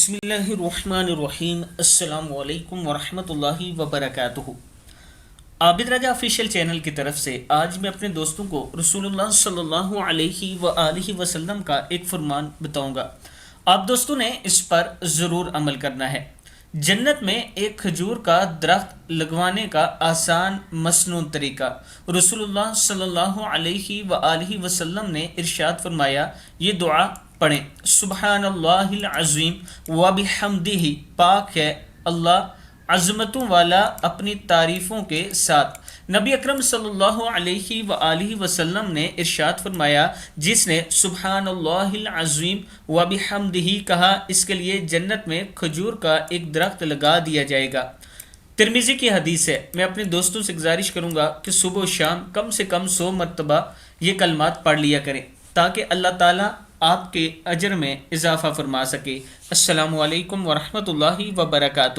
بسم اللہ الرحمن الرحیم، السلام علیکم ورحمۃ اللہ وبرکاتہ۔ عابد راجہ آفیشیل چینل کی طرف سے آج میں اپنے دوستوں کو رسول اللہ صلی اللہ علیہ وآلہ وسلم کا ایک فرمان بتاؤں گا۔ آپ دوستوں نے اس پر ضرور عمل کرنا ہے۔ جنت میں ایک کھجور کا درخت لگوانے کا آسان مسنون طریقہ۔ رسول اللہ صلی اللہ علیہ وآلہ وسلم نے ارشاد فرمایا، یہ دعا پڑھیں، سبحان اللہ العظیم وبحمدہ، پاک ہے اللہ عظمتوں والا اپنی تعریفوں کے ساتھ۔ نبی اکرم صلی اللہ علیہ وآلہ وسلم نے ارشاد فرمایا، جس نے سبحان اللہ العظیم وبحمدہ کہا، اس کے لیے جنت میں کھجور کا ایک درخت لگا دیا جائے گا۔ ترمذی کی حدیث ہے۔ میں اپنے دوستوں سے گزارش کروں گا کہ صبح و شام کم سے کم 100 مرتبہ یہ کلمات پڑھ لیا کریں تاکہ اللہ تعالیٰ آپ کے اجر میں اضافہ فرما سکے۔ السلام علیکم ورحمۃ اللہ وبرکاتہ۔